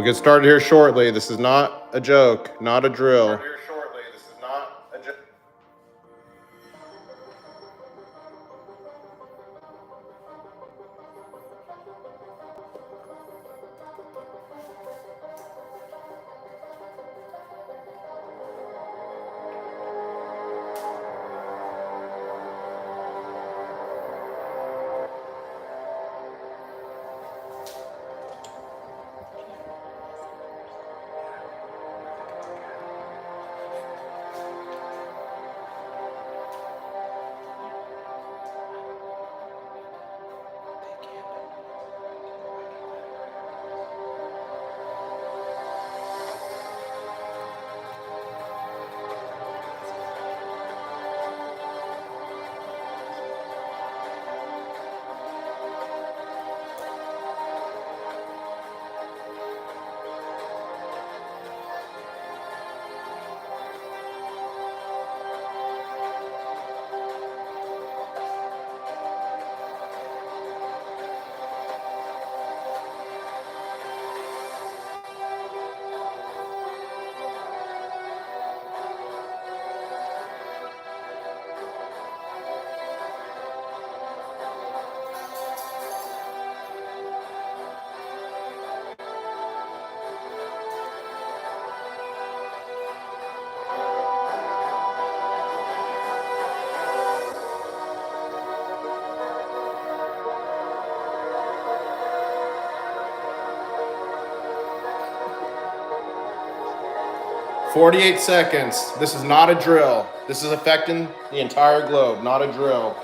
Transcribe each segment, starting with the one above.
We'll get started here shortly. This is not a joke, not a drill. "48 seconds. This is not a drill. This is affecting the entire globe, not a drill."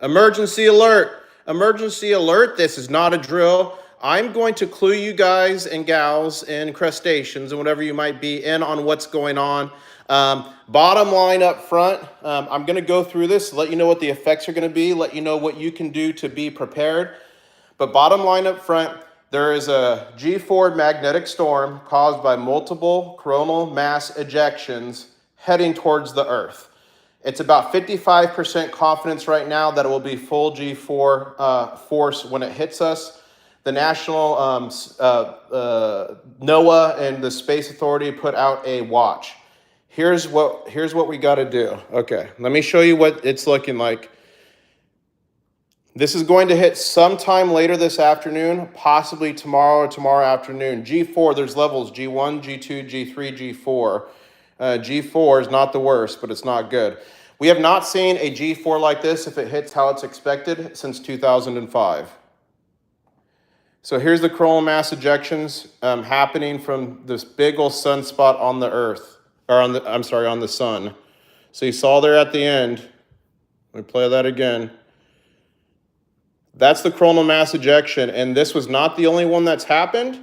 Emergency alert. Emergency alert. This is not a drill. I'm going to clue you guys and gals and crustaceans and whatever you might be in on what's going on. Bottom line up front, I'm going to go through this, let you know what the effects are going to be, let you know what you can do to be prepared. But bottom line up front, there is a G4 magnetic storm caused by multiple coronal mass ejections heading towards the Earth. It's about 55% confidence right now that it will be full G4 force when it hits us. The National NOAA and the Space Authority put out a watch. Here's what we got to do. Okay, let me show you what it's looking like. This is going to hit sometime later this afternoon, possibly tomorrow or tomorrow afternoon. G4, there's levels G1, G2, G3, G4. G4 is not the worst, but it's not good. We have not seen a G4 like this, if it hits how it's expected, since 2005. So here's the coronal mass ejections happening from this big old sunspot on the Earth, or on the sun. So you saw there at the end. Let me play that again. That's the coronal mass ejection, and this was not the only one that's happened.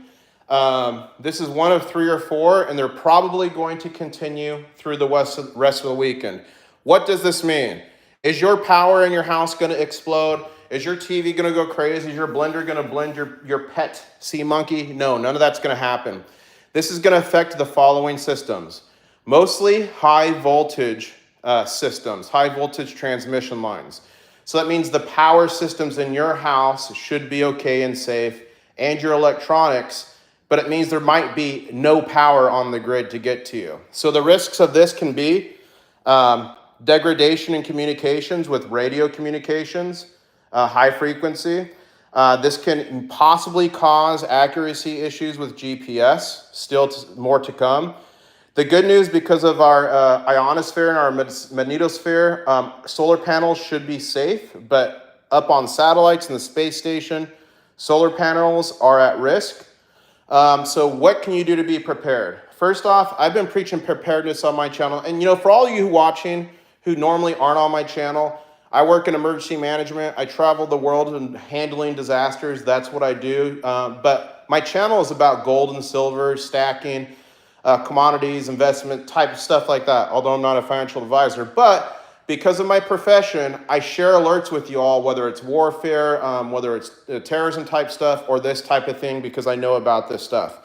This is one of 3 or 4, and they're probably going to continue through the rest of the weekend. What does this mean? Is your power in your house going to explode? Is your TV going to go crazy? Is your blender going to blend your pet sea monkey? No, none of that's going to happen. This is going to affect the following systems. Mostly high voltage systems, high voltage transmission lines. So that means the power systems in your house should be okay and safe, and your electronics, but it means there might be no power on the grid to get to you. So the risks of this can be degradation in communications with radio communications, high frequency. This can possibly cause accuracy issues with GPS, still more to come. The good news, because of our ionosphere and our magnetosphere, solar panels should be safe, but up on satellites in the space station, solar panels are at risk. So what can you do to be prepared? First off, I've been preaching preparedness on my channel. And for all you watching who normally aren't on my channel. I work in emergency management. I travel the world and handling disasters. That's what I do. But my channel is about gold and silver, stacking, commodities, investment type of stuff like that, although I'm not a financial advisor. But because of my profession, I share alerts with you all, whether it's warfare, whether it's terrorism type stuff, or this type of thing, because I know about this stuff.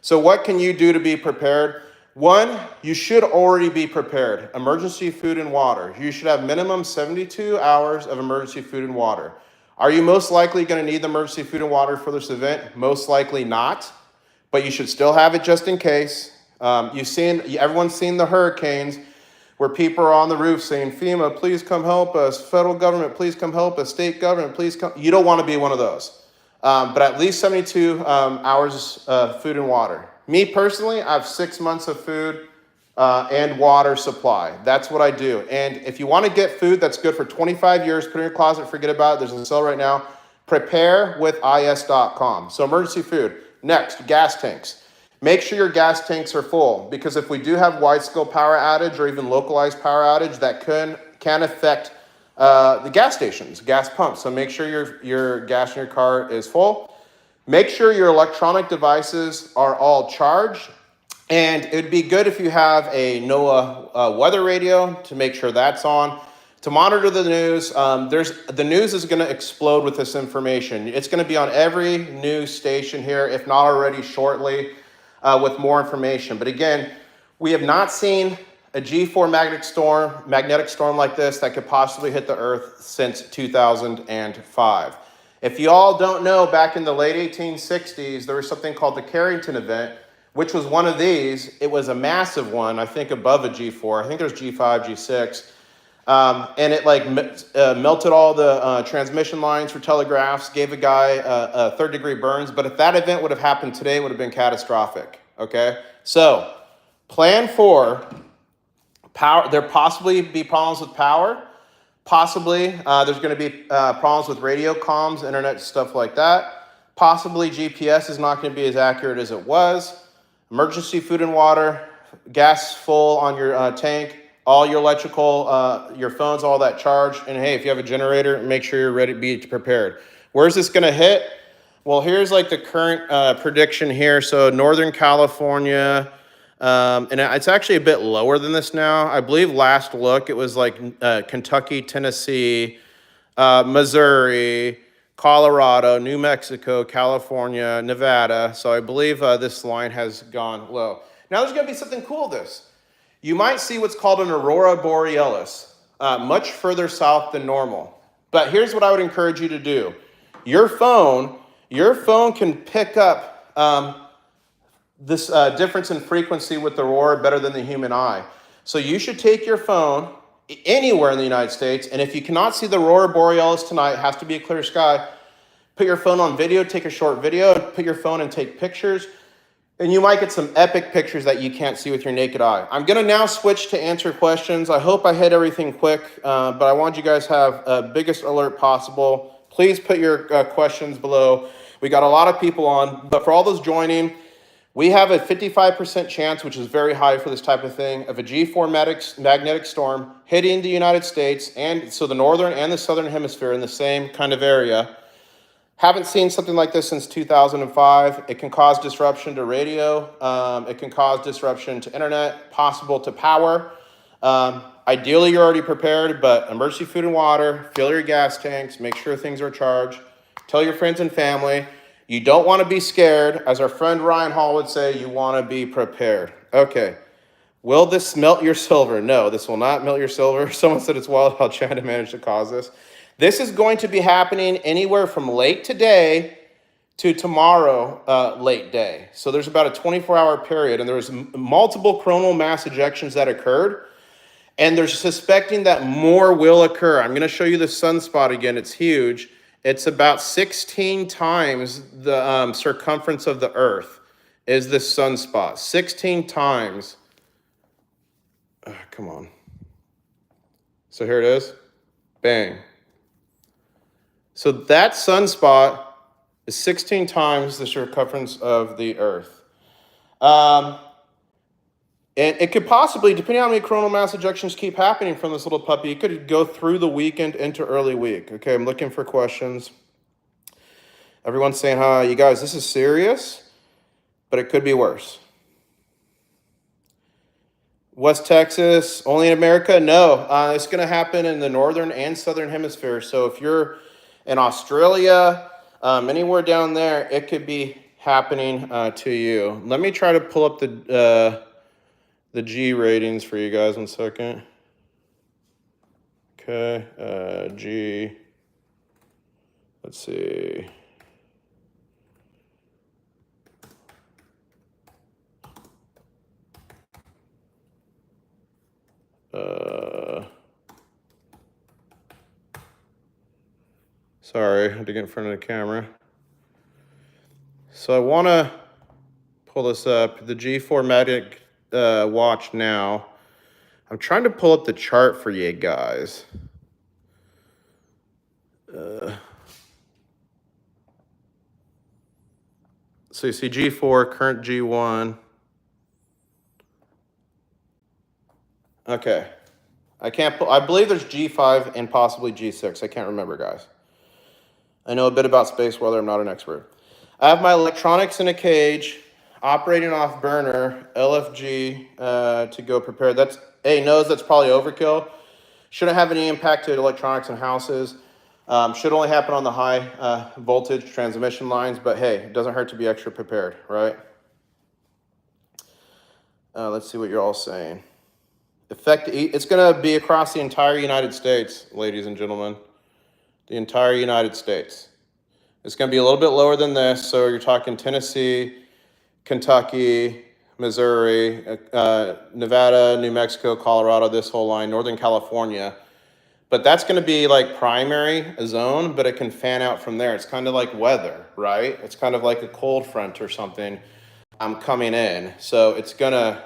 So what can you do to be prepared? One, you should already be prepared. Emergency food and water. You should have minimum 72 hours of emergency food and water. Are you most likely going to need the emergency food and water for this event? Most likely not, but you should still have it just in case. Everyone's seen the hurricanes where people are on the roof saying, FEMA, please come help us. Federal government, please come help us. State government, please come. You don't want to be one of those. But at least 72 hours of food and water. Me personally, I have 6 months of food and water supply. That's what I do. And if you want to get food that's good for 25 years, put it in your closet, forget about it. There's a sale right now. Preparewithis.com. So emergency food. Next, gas tanks. Make sure your gas tanks are full, because if we do have wide-scale power outage or even localized power outage, that can affect the gas stations, gas pumps. So make sure your gas in your car is full. Make sure your electronic devices are all charged. And it would be good if you have a NOAA weather radio to make sure that's on. To monitor the news, the news is going to explode with this information. It's going to be on every news station here, if not already shortly, with more information. But again, we have not seen a G4 magnetic storm like this that could possibly hit the Earth since 2005. If you all don't know, back in the late 1860s, there was something called the Carrington event, which was one of these. It was a massive one, I think above a G4. I think there's G5, G6. And it melted all the transmission lines for telegraphs, gave a guy third-degree burns. But if that event would have happened today, it would have been catastrophic, okay? So plan for power. There possibly be problems with power. Possibly there's going to be problems with radio comms, internet, stuff like that. Possibly GPS is not going to be as accurate as it was. Emergency food and water, gas full on your tank, all your electrical, your phones, all that charged. And hey, if you have a generator, make sure you're ready to be prepared. Where's this going to hit? Well, here's like the current prediction here. So Northern California, and it's actually a bit lower than this now. I believe last look, it was like Kentucky, Tennessee, Missouri, Colorado, New Mexico, California, Nevada. So I believe this line has gone low. Now there's going to be something cool with this. You might see what's called an Aurora Borealis, much further south than normal. But here's what I would encourage you to do. Your phone can pick up this difference in frequency with the aurora better than the human eye. So you should take your phone anywhere in the United States, and if you cannot see the Aurora Borealis tonight, it has to be a clear sky, put your phone on video, take a short video, put your phone and take pictures, and you might get some epic pictures that you can't see with your naked eye. I'm going to now switch to answer questions. I hope I hit everything quick, but I want you guys to have biggest alert possible. Please put your questions below. We got a lot of people on, but for all those joining, we have a 55% chance, which is very high for this type of thing, of a G4 magnetic storm hitting the United States, and so the northern and the southern hemisphere in the same kind of area. Haven't seen something like this since 2005. It can cause disruption to radio. It can cause disruption to internet, possible to power. Ideally, you're already prepared, but emergency food and water, fill your gas tanks, make sure things are charged. Tell your friends and family. You don't want to be scared. As our friend Ryan Hall would say, you want to be prepared. Okay. Will this melt your silver? No, this will not melt your silver. Someone said it's wild how China managed to cause this. This is going to be happening anywhere from late today to tomorrow late day. So there's about a 24-hour period, and there's multiple coronal mass ejections that occurred, and they're suspecting that more will occur. I'm going to show you the sunspot again. It's huge. It's about 16 times the circumference of the Earth is this sunspot. 16 times. Come on. So here it is. Bang. So that sunspot is 16 times the circumference of the Earth. And it could possibly, depending on how many coronal mass ejections keep happening from this little puppy, it could go through the weekend into early week. Okay, I'm looking for questions. Everyone's saying, hi, you guys, this is serious, but it could be worse. West Texas, only in America? No, it's going to happen in the northern and southern hemisphere. So if you're in Australia, anywhere down there, it could be happening to you. Let me try to pull up the G ratings for you guys. 1 second. Okay, G. Let's see. Sorry, I had to get in front of the camera. So I want to pull this up, the G4 Magic watch now. I'm trying to pull up the chart for you guys. So you see G4, current G1. Okay. I believe there's G5 and possibly G6. I can't remember, guys. I know a bit about space weather. I'm not an expert. I have my electronics in a cage, operating off burner, LFG to go prepared. That's knows that's probably overkill. Shouldn't have any impact to electronics in houses. Should only happen on the high voltage transmission lines, but hey, it doesn't hurt to be extra prepared, right? Let's see what you're all saying. It's going to be across the entire United States, ladies and gentlemen. The entire United States. It's going to be a little bit lower than this, so you're talking Tennessee, Kentucky, Missouri, Nevada, New Mexico, Colorado, this whole line, Northern California. But that's going to be like primary zone, but it can fan out from there. It's kind of like weather, right? It's kind of like a cold front or something coming in. So it's going to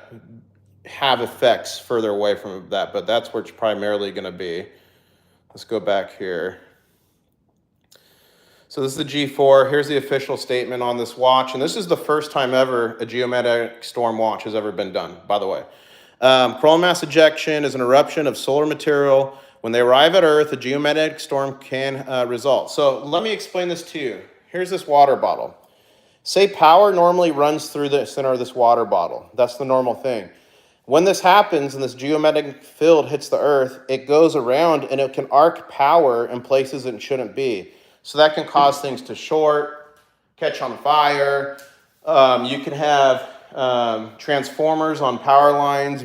have effects further away from that, but that's where it's primarily going to be. Let's go back here. So this is the G4. Here's the official statement on this watch, and this is the first time ever a geomagnetic storm watch has ever been done, by the way. Coronal mass ejection is an eruption of solar material. When they arrive at Earth, a geomagnetic storm can result. So let me explain this to you. Here's this water bottle. Say power normally runs through the center of this water bottle. That's the normal thing. When this happens and this geomagnetic field hits the Earth, it goes around and it can arc power in places it shouldn't be. So that can cause things to short, catch on fire. You can have transformers on power lines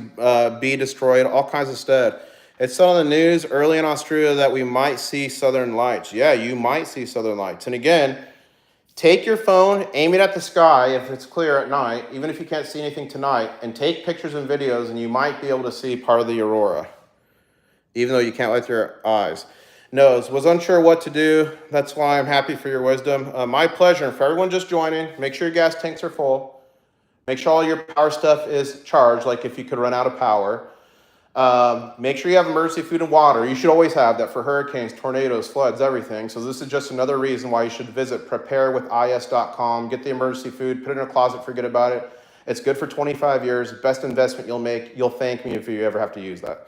be destroyed, all kinds of stuff. It's said on the news early in Australia that we might see southern lights. Yeah, you might see southern lights. And again, take your phone, aim it at the sky if it's clear at night, even if you can't see anything tonight, and take pictures and videos, and you might be able to see part of the aurora, even though you can't with your eyes. Knows, was unsure what to do. That's why I'm happy for your wisdom. My pleasure. And for everyone just joining, make sure your gas tanks are full. Make sure all your power stuff is charged, like if you could run out of power. Make sure you have emergency food and water. You should always have that for hurricanes, tornadoes, floods, everything. So this is just another reason why you should visit preparewithis.com. Get the emergency food, put it in a closet, forget about it. It's good for 25 years. Best investment you'll make. You'll thank me if you ever have to use that.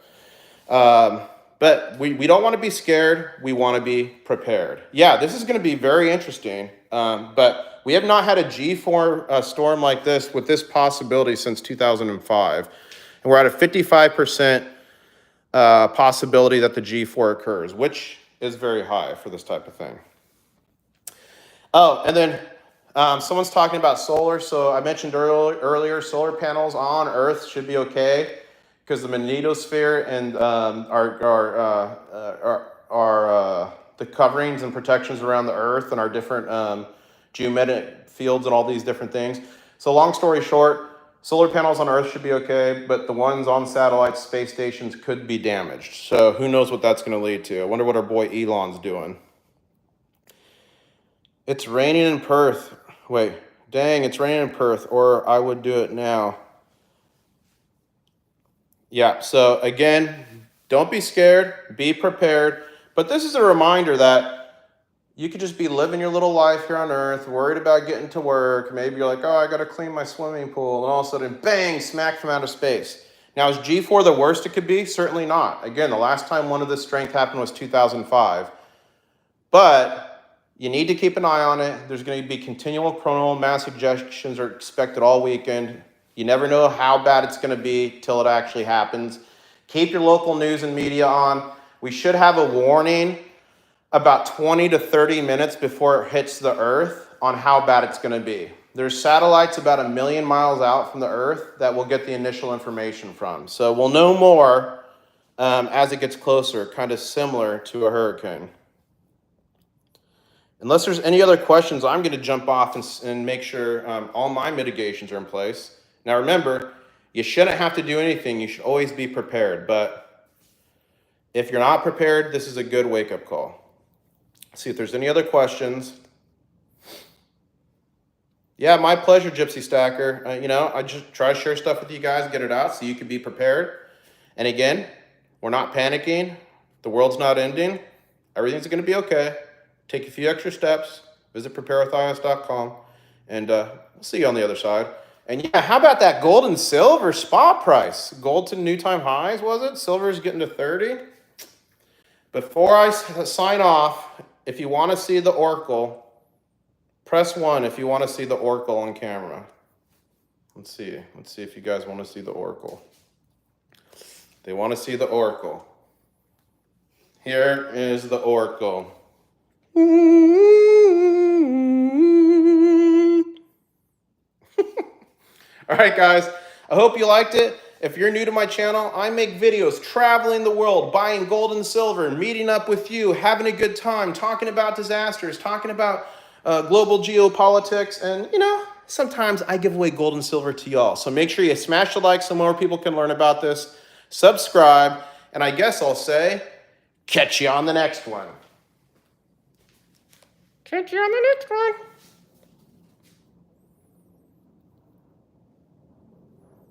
But we don't want to be scared. We want to be prepared. Yeah, this is going to be very interesting. But we have not had a G4 storm like this with this possibility since 2005. And we're at a 55% possibility that the G4 occurs, which is very high for this type of thing. Oh, and then someone's talking about solar. So I mentioned earlier, solar panels on Earth should be okay because the magnetosphere and the coverings and protections around the Earth and our different geomagnetic fields and all these different things. So long story short, solar panels on Earth should be okay, but the ones on satellites, space stations could be damaged. So who knows what that's going to lead to. I wonder what our boy Elon's doing. It's raining in Perth. Wait, dang, it's raining in Perth, or I would do it now. Yeah, so again, don't be scared, be prepared. But this is a reminder that You could just be living your little life here on Earth, worried about getting to work. Maybe you're like, oh, I got to clean my swimming pool. And all of a sudden, bang, smack from outer space. Now, is G4 the worst it could be? Certainly not. Again, the last time one of this strength happened was 2005. But you need to keep an eye on it. There's going to be continual coronal mass ejections are expected all weekend. You never know how bad it's going to be till it actually happens. Keep your local news and media on. We should have a warning about 20 to 30 minutes before it hits the Earth on how bad it's going to be. There's satellites about 1 million miles out from the Earth that we'll get the initial information from. So we'll know more as it gets closer, kind of similar to a hurricane. Unless there's any other questions, I'm going to jump off and make sure all my mitigations are in place. Now remember, you shouldn't have to do anything. You should always be prepared. But if you're not prepared, this is a good wake-up call. Let's see if there's any other questions. Yeah, my pleasure, Gypsy Stacker. I just try to share stuff with you guys, get it out so you can be prepared. And again, we're not panicking. The world's not ending. Everything's going to be okay. Take a few extra steps. Visit preparewithis.com. And we'll see you on the other side. And yeah, how about that gold and silver spot price? Gold to new time highs, was it? Silver's getting to 30. Before I sign off, if you want to see the Oracle, press 1 if you want to see the Oracle on camera. Let's see. Let's see if you guys want to see the Oracle. They want to see the Oracle. Here is the Oracle. All right, guys, I hope you liked it. If you're new to my channel, I make videos traveling the world, buying gold and silver, meeting up with you, having a good time, talking about disasters, talking about global geopolitics, and, sometimes I give away gold and silver to y'all. So make sure you smash the like so more people can learn about this, subscribe, and I guess I'll say, catch you on the next one. Catch you on the next one.